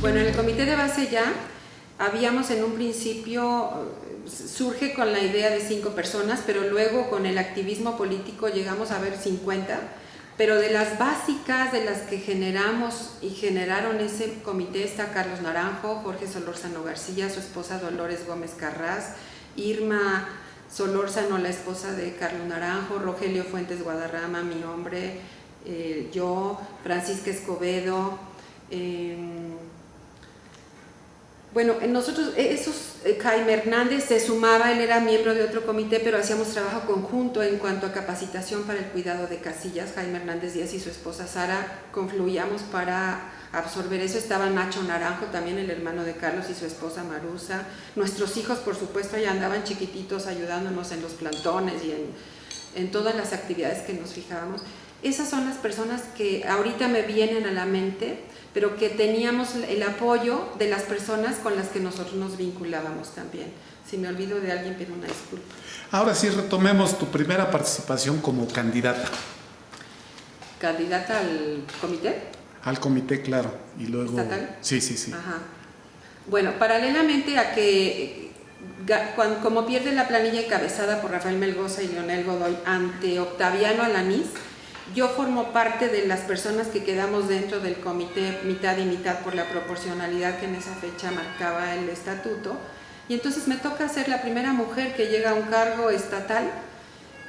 Bueno, en el comité de base ya habíamos en un principio, surge con la idea de 5 personas, pero luego con el activismo político llegamos a ver 50, pero de las básicas, de las que generamos y generaron ese comité está Carlos Naranjo, Jorge Solórzano García, su esposa Dolores Gómez Carrás, Irma Solórzano, la esposa de Carlos Naranjo, Rogelio Fuentes Guadarrama, mi hombre, yo, Francisca Escobedo, bueno, nosotros, Jaime Hernández se sumaba, él era miembro de otro comité, pero hacíamos trabajo conjunto en cuanto a capacitación para el cuidado de casillas. Jaime Hernández Díaz y su esposa Sara confluíamos para absorber eso. Estaba Nacho Naranjo, también el hermano de Carlos, y su esposa Marusa. Nuestros hijos, por supuesto, ya andaban chiquititos ayudándonos en los plantones y en todas las actividades que nos fijábamos. Esas son las personas que ahorita me vienen a la mente, pero que teníamos el apoyo de las personas con las que nosotros nos vinculábamos también. Si me olvido de alguien, pido una disculpa. Ahora sí, retomemos tu primera participación como candidata. ¿Candidata al comité? Al comité, claro. Y luego... ¿Estatal? Sí, sí, sí. Ajá. Bueno, paralelamente a que, como pierde la planilla encabezada por Rafael Melgoza y Leonel Godoy ante Octaviano Alanís, yo formo parte de las personas que quedamos dentro del comité mitad y mitad por la proporcionalidad que en esa fecha marcaba el estatuto, y entonces me toca ser la primera mujer que llega a un cargo estatal.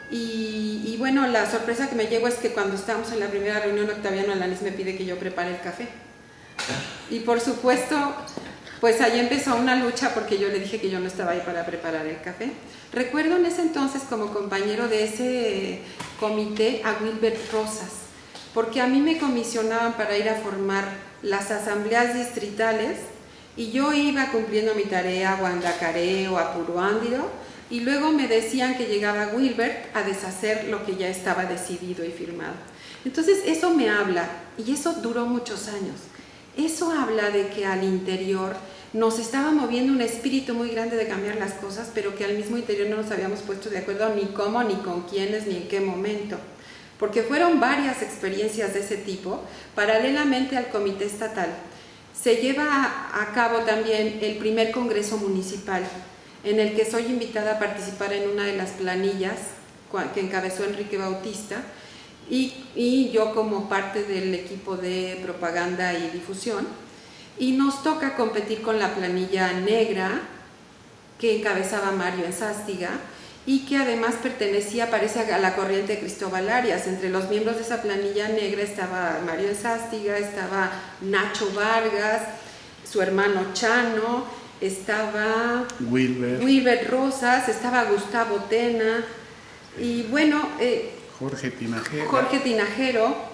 Y bueno, la sorpresa que me llevo es que cuando estábamos en la primera reunión, Octaviano Alanís me pide que yo prepare el café, y por supuesto pues ahí empezó una lucha porque yo le dije que yo no estaba ahí para preparar el café. Recuerdo en ese entonces como compañero de ese comité a Wilbert Rosas, porque a mí me comisionaban para ir a formar las asambleas distritales y yo iba cumpliendo mi tarea a Guandacaré o a Puruándiro, y luego me decían que llegaba Wilbert a deshacer lo que ya estaba decidido y firmado. Entonces eso me habla, y eso duró muchos años. Eso habla de que al interior nos estaba moviendo un espíritu muy grande de cambiar las cosas, pero que al mismo interior no nos habíamos puesto de acuerdo ni cómo, ni con quiénes, ni en qué momento. Porque fueron varias experiencias de ese tipo. Paralelamente al comité estatal, se lleva a cabo también el primer congreso municipal, en el que soy invitada a participar en una de las planillas que encabezó Enrique Bautista, y yo como parte del equipo de propaganda y difusión, y nos toca competir con la planilla negra que encabezaba Mario Enzástiga y que además pertenecía, parece, a la corriente de Cristóbal Arias. Entre los miembros de esa planilla negra estaba Mario Enzástiga, estaba Nacho Vargas, su hermano Chano, estaba Wilbert Rosas, estaba Gustavo Tena y bueno... Jorge Tinajero.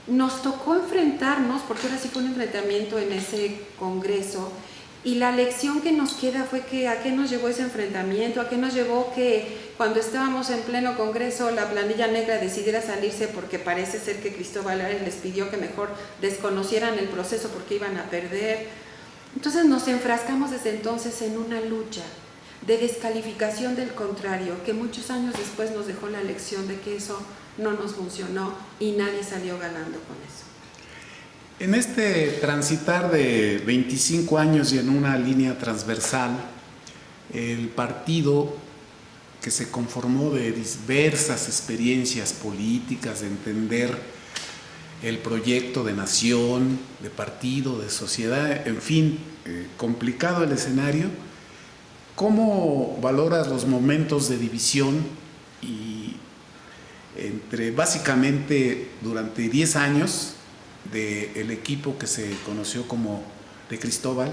Nos tocó enfrentarnos, porque ahora sí fue un enfrentamiento en ese congreso, y la lección que nos queda fue que a qué nos llevó ese enfrentamiento, a qué nos llevó que cuando estábamos en pleno congreso la planilla negra decidiera salirse porque parece ser que Cristóbal Arias les pidió que mejor desconocieran el proceso porque iban a perder. Entonces nos enfrascamos desde entonces en una lucha de descalificación del contrario, que muchos años después nos dejó la lección de que eso no nos funcionó y nadie salió ganando con eso. En este transitar de 25 años y en una línea transversal, el partido, que se conformó de diversas experiencias políticas, de entender el proyecto de nación, de partido, de sociedad, en fin, complicado el escenario. ¿Cómo valoras los momentos de división y entre básicamente durante 10 años del equipo que se conoció como de Cristóbal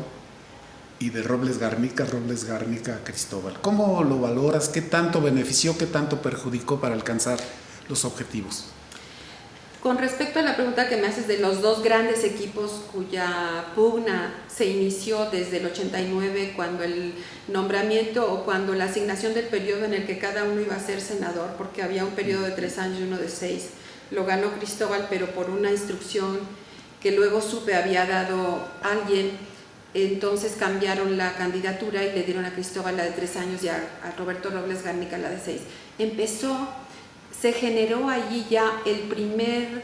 y de Robles Garnica Cristóbal? ¿Cómo lo valoras? ¿Qué tanto benefició, qué tanto perjudicó para alcanzar los objetivos? Con respecto a la pregunta que me haces de los dos grandes equipos cuya pugna se inició desde el 89, cuando el nombramiento o cuando la asignación del periodo en el que cada uno iba a ser senador, porque había un periodo de 3 años y uno de 6, lo ganó Cristóbal, pero por una instrucción que luego supe había dado alguien, entonces cambiaron la candidatura y le dieron a Cristóbal la de 3 años y a Roberto Robles Garnica la de 6. Se generó allí ya el primer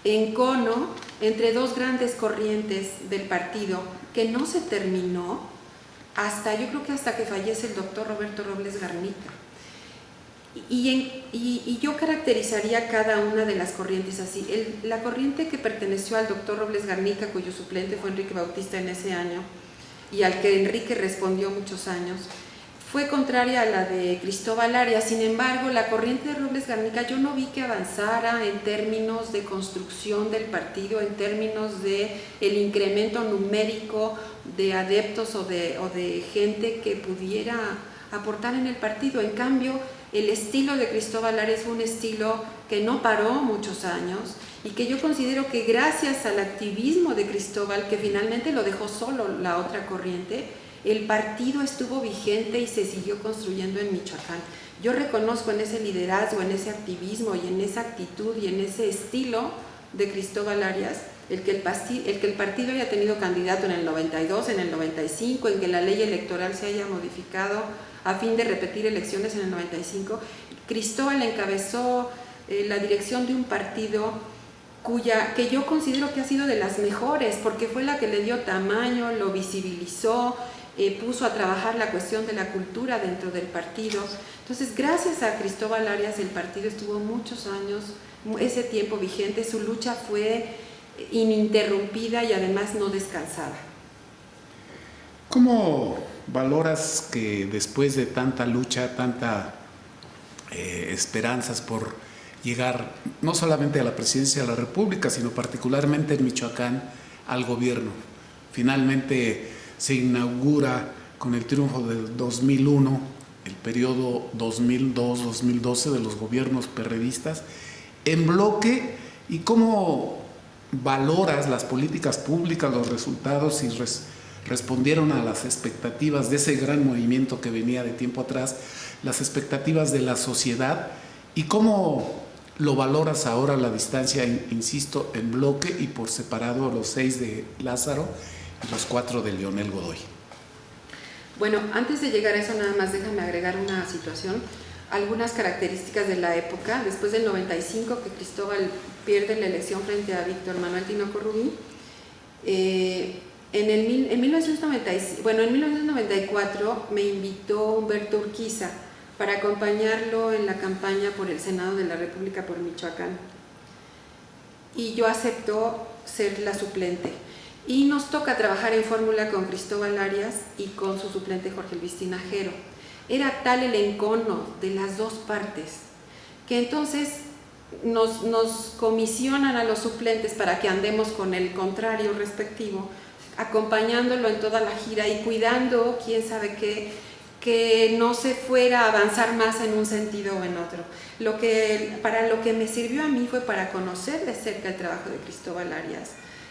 encono entre dos grandes corrientes del partido que no se terminó yo creo que hasta que fallece el doctor Roberto Robles Garnica. Y yo caracterizaría cada una de las corrientes así. La corriente que perteneció al doctor Robles Garnica, cuyo suplente fue Enrique Bautista en ese año, y al que Enrique respondió muchos años, fue contraria a la de Cristóbal Arias. Sin embargo, la corriente de Robles Garnica yo no vi que avanzara en términos de construcción del partido, en términos de el incremento numérico de adeptos o de gente que pudiera aportar en el partido. En cambio, el estilo de Cristóbal Arias fue un estilo que no paró muchos años y que yo considero que gracias al activismo de Cristóbal, que finalmente lo dejó solo la otra corriente, el partido estuvo vigente y se siguió construyendo en Michoacán. Yo reconozco en ese liderazgo, en ese activismo y en esa actitud y en ese estilo de Cristóbal Arias, el que el partido haya tenido candidato en el 92, en el 95, en que la ley electoral se haya modificado a fin de repetir elecciones en el 95. Cristóbal encabezó la dirección de un partido que yo considero que ha sido de las mejores, porque fue la que le dio tamaño, lo visibilizó, puso a trabajar la cuestión de la cultura dentro del partido. Entonces, gracias a Cristóbal Arias, el partido estuvo muchos años, ese tiempo vigente, su lucha fue ininterrumpida y además no descansaba. ¿Cómo valoras que después de tanta lucha, tanta esperanzas por llegar no solamente a la presidencia de la República, sino particularmente en Michoacán al gobierno? Finalmente se inaugura con el triunfo del 2001 el periodo 2002-2012 de los gobiernos perredistas en bloque. ¿Y cómo valoras las políticas públicas, los resultados, si respondieron a las expectativas de ese gran movimiento que venía de tiempo atrás, las expectativas de la sociedad? ¿Y cómo lo valoras ahora a la distancia, insisto, en bloque y por separado, los 6 de Lázaro y los 4 de Leonel Godoy? Bueno, antes de llegar a eso, nada más déjame agregar una situación, algunas características de la época. Después del 95, que Cristóbal pierde la elección frente a Víctor Manuel Tinoco Rubí, en 1994 me invitó Humberto Urquiza para acompañarlo en la campaña por el Senado de la República por Michoacán. Y yo acepto ser la suplente. Y nos toca trabajar en fórmula con Cristóbal Arias y con su suplente Jorge Luis Tinajero. Era tal el encono de las dos partes que entonces nos comisionan a los suplentes para que andemos con el contrario respectivo, acompañándolo en toda la gira y cuidando, quién sabe qué, que no se fuera a avanzar más en un sentido o en otro. Para lo que me sirvió a mí fue para conocer de cerca el trabajo de Cristóbal Arias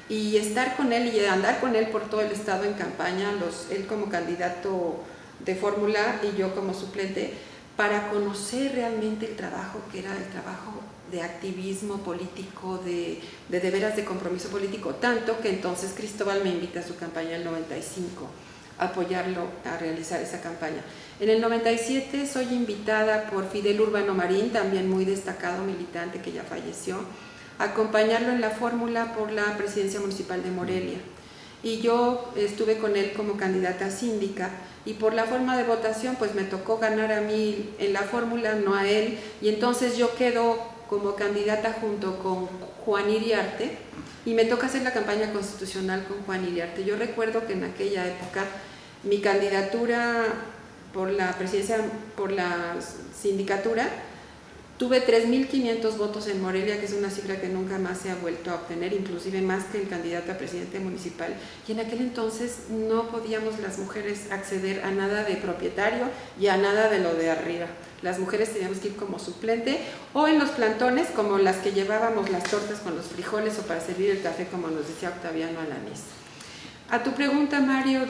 y estar con él y andar con él por todo el estado en campaña, él como candidato de fórmula y yo como suplente, para conocer realmente el trabajo que era el trabajo de activismo político, de veras de compromiso político, tanto que entonces Cristóbal me invita a su campaña en el 95 a apoyarlo a realizar esa campaña. En el 97 soy invitada por Fidel Urbano Marín, también muy destacado militante que ya falleció, a acompañarlo en la fórmula por la presidencia municipal de Morelia. Y yo estuve con él como candidata síndica y por la forma de votación pues me tocó ganar a mí en la fórmula, no a él, y entonces yo quedo como candidata junto con Juan Iriarte y me toca hacer la campaña constitucional con Juan Iriarte. Yo recuerdo que en aquella época mi candidatura por la presidencia, por la sindicatura, tuve 3.500 votos en Morelia, que es una cifra que nunca más se ha vuelto a obtener, inclusive más que el candidato a presidente municipal. Y en aquel entonces no podíamos las mujeres acceder a nada de propietario y a nada de lo de arriba. Las mujeres teníamos que ir como suplente o en los plantones, como las que llevábamos las tortas con los frijoles o para servir el café, como nos decía Octaviano Alanís. A tu pregunta, Mario,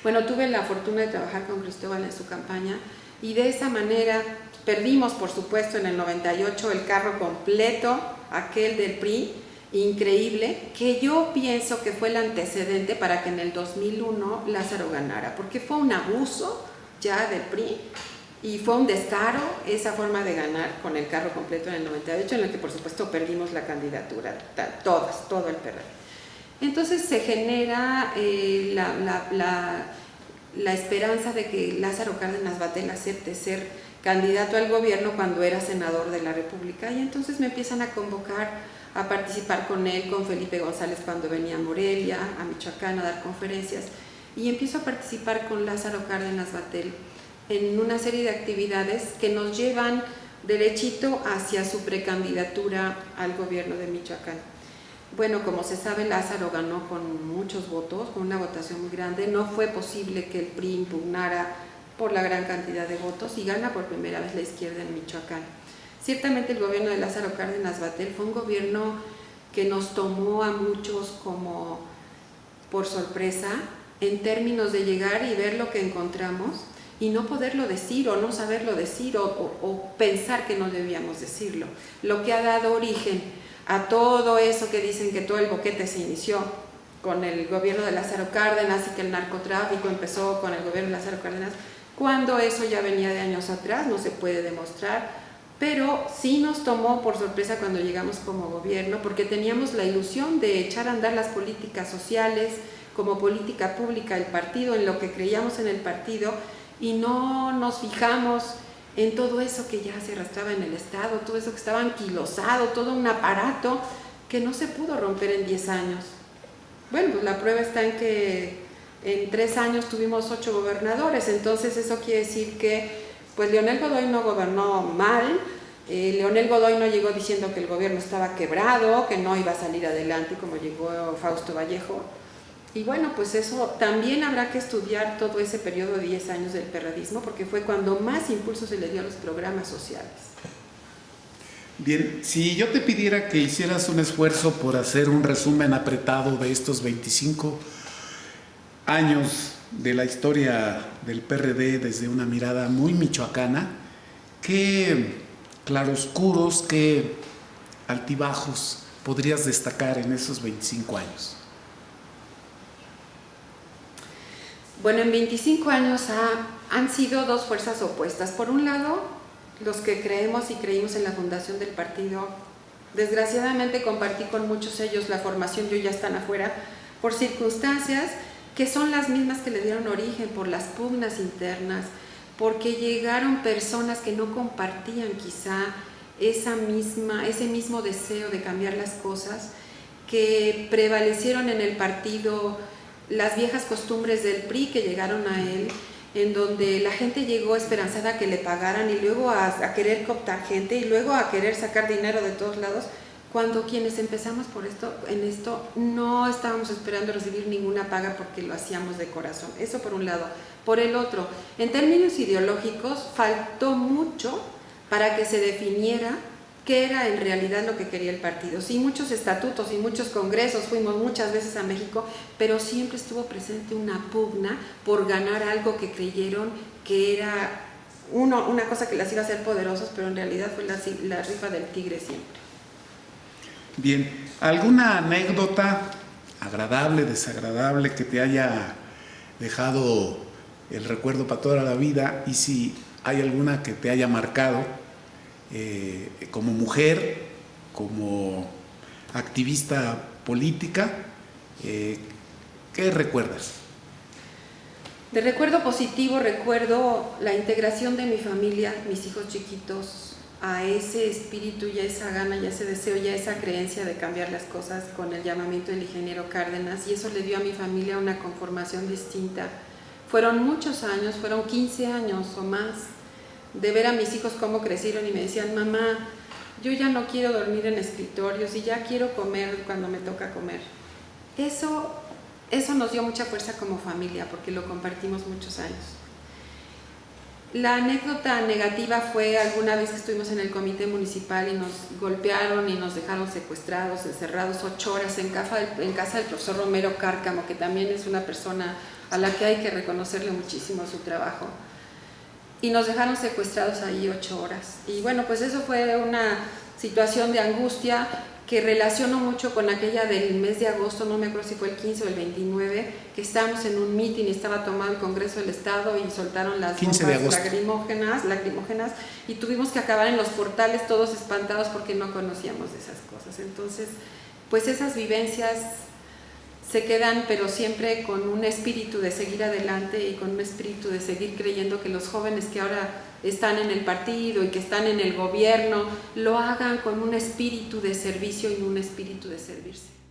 bueno, tuve la fortuna de trabajar con Cristóbal en su campaña y de esa manera perdimos, por supuesto, en el 98 el carro completo, aquel del PRI, increíble, que yo pienso que fue el antecedente para que en el 2001 Lázaro ganara, porque fue un abuso ya del PRI Y fue un descaro esa forma de ganar con el carro completo en el 98, en el que por supuesto perdimos la candidatura, todo el PRD. Entonces se genera la esperanza de que Lázaro Cárdenas Batel acepte ser candidato al gobierno cuando era senador de la República, y entonces me empiezan a convocar a participar con él, con Felipe González cuando venía a Morelia, a Michoacán a dar conferencias, y empiezo a participar con Lázaro Cárdenas Batel en una serie de actividades que nos llevan derechito hacia su precandidatura al gobierno de Michoacán. Bueno, como se sabe, Lázaro ganó con muchos votos, con una votación muy grande. No fue posible que el PRI impugnara por la gran cantidad de votos y gana por primera vez la izquierda en Michoacán. Ciertamente el gobierno de Lázaro Cárdenas Batel fue un gobierno que nos tomó a muchos como por sorpresa en términos de llegar y ver lo que encontramos y no poderlo decir o no saberlo decir o pensar que no debíamos decirlo. Lo que ha dado origen a todo eso que dicen que todo el boquete se inició con el gobierno de Lázaro Cárdenas y que el narcotráfico empezó con el gobierno de Lázaro Cárdenas, cuando eso ya venía de años atrás, no se puede demostrar, pero sí nos tomó por sorpresa cuando llegamos como gobierno, porque teníamos la ilusión de echar a andar las políticas sociales como política pública del partido, en lo que creíamos en el partido, y no nos fijamos en todo eso que ya se arrastraba en el Estado, todo eso que estaba anquilosado, todo un aparato que no se pudo romper en 10 años. Bueno, pues la prueba está en que en 3 años tuvimos 8 gobernadores, entonces eso quiere decir que pues Leonel Godoy no gobernó mal, Leonel Godoy no llegó diciendo que el gobierno estaba quebrado, que no iba a salir adelante como llegó Fausto Vallejo. Y bueno, pues eso también habrá que estudiar todo ese periodo de 10 años del perredismo, porque fue cuando más impulso se le dio a los programas sociales. Bien, si yo te pidiera que hicieras un esfuerzo por hacer un resumen apretado de estos 25 años de la historia del PRD desde una mirada muy michoacana, ¿qué claroscuros, qué altibajos podrías destacar en esos 25 años? Bueno, en 25 años han sido dos fuerzas opuestas. Por un lado, los que creemos y creímos en la fundación del partido, desgraciadamente compartí con muchos de ellos la formación, yo ya están afuera, por circunstancias que son las mismas que le dieron origen, por las pugnas internas, porque llegaron personas que no compartían quizá ese mismo deseo de cambiar las cosas, que prevalecieron en el partido las viejas costumbres del PRI que llegaron a él, en donde la gente llegó esperanzada a que le pagaran y luego a querer cooptar gente y luego a querer sacar dinero de todos lados, cuando quienes empezamos en esto no estábamos esperando recibir ninguna paga porque lo hacíamos de corazón. Eso por un lado. Por el otro, en términos ideológicos, faltó mucho para que se definiera qué era en realidad lo que quería el partido. Sí, muchos estatutos y muchos congresos, fuimos muchas veces a México, pero siempre estuvo presente una pugna por ganar algo que creyeron que era una cosa que las iba a hacer poderosos, pero en realidad fue la rifa del tigre siempre. Bien, ¿alguna anécdota agradable, desagradable que te haya dejado el recuerdo para toda la vida? Y si hay alguna que te haya marcado como mujer, como activista política, ¿qué recuerdas? De recuerdo positivo, recuerdo la integración de mi familia, mis hijos chiquitos, a ese espíritu y a esa gana y a ese deseo y a esa creencia de cambiar las cosas con el llamamiento del ingeniero Cárdenas, y eso le dio a mi familia una conformación distinta. Fueron muchos años, fueron 15 años o más, de ver a mis hijos cómo crecieron y me decían: mamá, yo ya no quiero dormir en escritorios y ya quiero comer cuando me toca comer. Eso nos dio mucha fuerza como familia porque lo compartimos muchos años. La anécdota negativa fue alguna vez que estuvimos en el comité municipal y nos golpearon y nos dejaron secuestrados, encerrados 8 horas en casa del profesor Romero Cárcamo, que también es una persona a la que hay que reconocerle muchísimo su trabajo. Y nos dejaron secuestrados ahí 8 horas. Y bueno, pues eso fue una situación de angustia que relaciono mucho con aquella del mes de agosto, no me acuerdo si fue el 15 o el 29, que estábamos en un meeting y estaba tomado el Congreso del Estado y soltaron las 15 de bombas agosto. lacrimógenas, y tuvimos que acabar en los portales todos espantados porque no conocíamos de esas cosas. Entonces, pues esas vivencias se quedan, pero siempre con un espíritu de seguir adelante y con un espíritu de seguir creyendo que los jóvenes que ahora están en el partido y que están en el gobierno lo hagan con un espíritu de servicio y un espíritu de servirse.